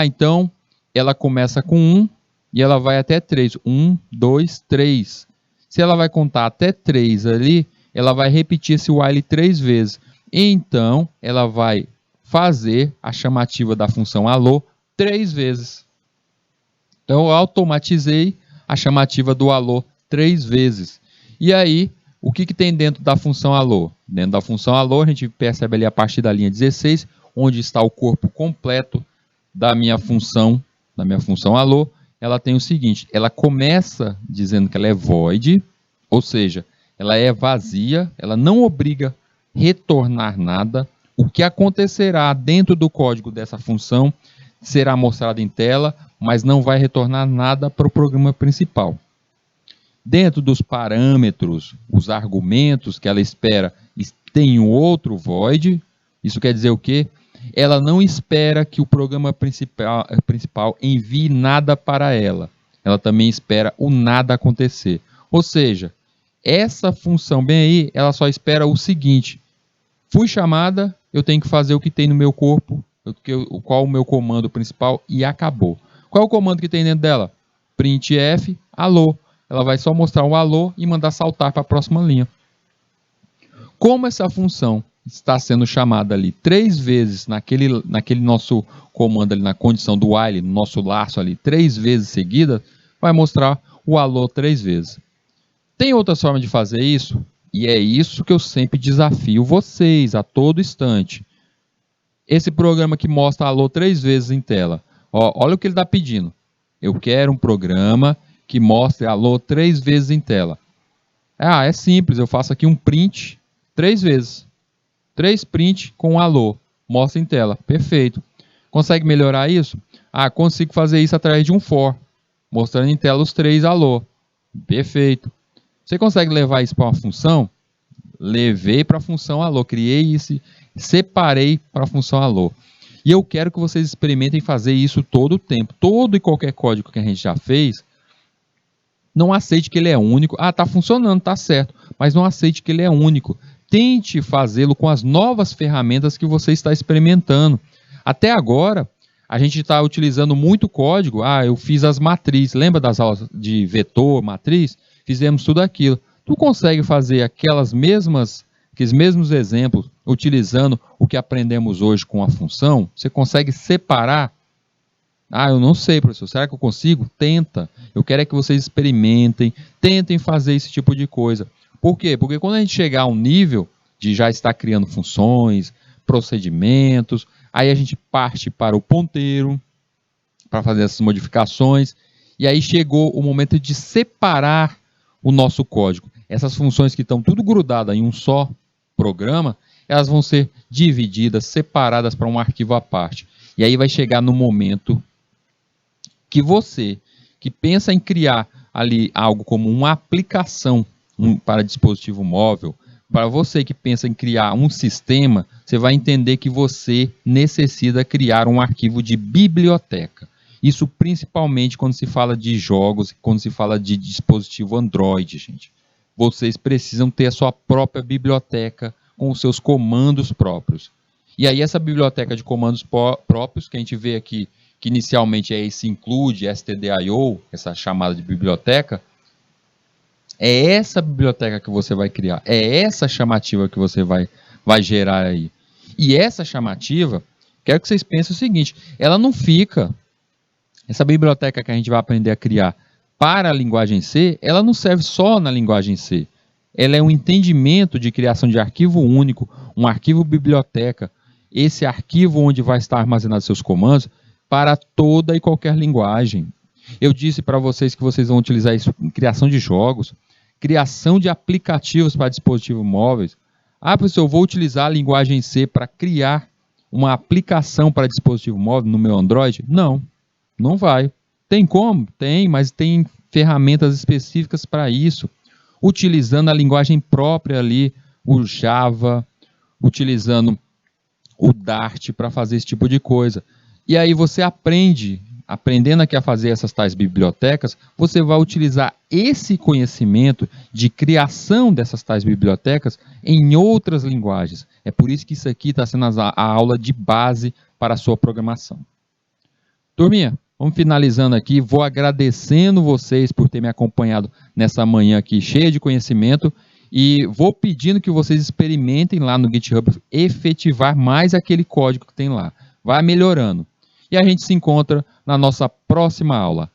Então ela começa com 1 e ela vai até 3. 1, 2, 3. Se ela vai contar até 3 ali, ela vai repetir esse while 3 vezes. Então ela vai fazer a chamativa da função allo 3 vezes. Então eu automatizei a chamativa do allo 3 vezes. E aí, o que tem dentro da função allo? Dentro da função allo, a gente percebe ali a partir da linha 16, onde está o corpo completo da minha função allo. Ela tem o seguinte, ela começa dizendo que ela é void, ou seja, ela é vazia, ela não obriga retornar nada. O que acontecerá dentro do código dessa função será mostrado em tela, mas não vai retornar nada para o programa principal. Dentro dos parâmetros, os argumentos que ela espera, tem um outro void. Isso quer dizer o quê? Ela não espera que o programa principal envie nada para ela. Ela também espera o nada acontecer. Ou seja, essa função bem aí, ela só espera o seguinte: fui chamada, eu tenho que fazer o que tem no meu corpo, qual o meu comando principal, e acabou. Qual é o comando que tem dentro dela? Printf allo. Ela vai só mostrar o allo e mandar saltar para a próxima linha. Como essa função está sendo chamada ali 3 vezes naquele nosso comando ali, na condição do while, no nosso laço ali, 3 vezes seguidas, vai mostrar o allo 3 vezes. Tem outras formas de fazer isso? E é isso que eu sempre desafio vocês a todo instante. Esse programa que mostra allo 3 vezes em tela. Olha o que ele está pedindo. Eu quero um programa que mostre allo 3 vezes em tela. É simples, eu faço aqui um print 3 vezes. 3 print com allo. Mostra em tela. Perfeito. Consegue melhorar isso? Consigo fazer isso através de um for. Mostrando em tela os 3 allo. Perfeito. Você consegue levar isso para uma função? Levei para a função allo. Criei isso, separei para a função allo. E eu quero que vocês experimentem fazer isso todo o tempo. Todo e qualquer código que a gente já fez, não aceite que ele é único. Está funcionando, está certo. Mas não aceite que ele é único. Tente fazê-lo com as novas ferramentas que você está experimentando. Até agora, a gente está utilizando muito código. Eu fiz as matrizes. Lembra das aulas de vetor, matriz? Fizemos tudo aquilo. Tu consegue fazer aqueles mesmos exemplos utilizando o que aprendemos hoje com a função, você consegue separar. Ah, eu não sei, professor, será que eu consigo? Tenta. Eu quero é que vocês experimentem, tentem fazer esse tipo de coisa. Por quê? Porque quando a gente chegar a um nível de já estar criando funções, procedimentos, aí a gente parte para o ponteiro, para fazer essas modificações, e aí chegou o momento de separar o nosso código. Essas funções que estão tudo grudadas em um só programa, elas vão ser divididas, separadas para um arquivo à parte. E aí vai chegar no momento que você, que pensa em criar ali algo como uma aplicação para dispositivo móvel, para você que pensa em criar um sistema, você vai entender que você necessita criar um arquivo de biblioteca. Isso principalmente quando se fala de jogos, quando se fala de dispositivo Android, gente. Vocês precisam ter a sua própria biblioteca com os seus comandos próprios. E aí essa biblioteca de comandos próprios, que a gente vê aqui, que inicialmente é esse include, stdio, essa chamada de biblioteca, é essa biblioteca que você vai criar, é essa chamativa que você vai gerar aí. E essa chamativa, quero que vocês pensem o seguinte, ela não fica, essa biblioteca que a gente vai aprender a criar para a linguagem C, ela não serve só na linguagem C. Ela é um entendimento de criação de arquivo único, um arquivo biblioteca, esse arquivo onde vai estar armazenados seus comandos, para toda e qualquer linguagem. Eu disse para vocês que vocês vão utilizar isso em criação de jogos, criação de aplicativos para dispositivos móveis. Ah, professor, eu vou utilizar a linguagem C para criar uma aplicação para dispositivo móvel no meu Android? Não, não vai. Tem como? Tem, mas tem ferramentas específicas para isso. Utilizando a linguagem própria ali, o Java, utilizando o Dart para fazer esse tipo de coisa. E aí você aprendendo aqui a fazer essas tais bibliotecas, você vai utilizar esse conhecimento de criação dessas tais bibliotecas em outras linguagens. É por isso que isso aqui está sendo a aula de base para a sua programação. Turminha, vamos finalizando aqui. Vou agradecendo vocês por terem me acompanhado nessa manhã aqui cheia de conhecimento e vou pedindo que vocês experimentem lá no GitHub efetivar mais aquele código que tem lá. Vai melhorando. E a gente se encontra na nossa próxima aula.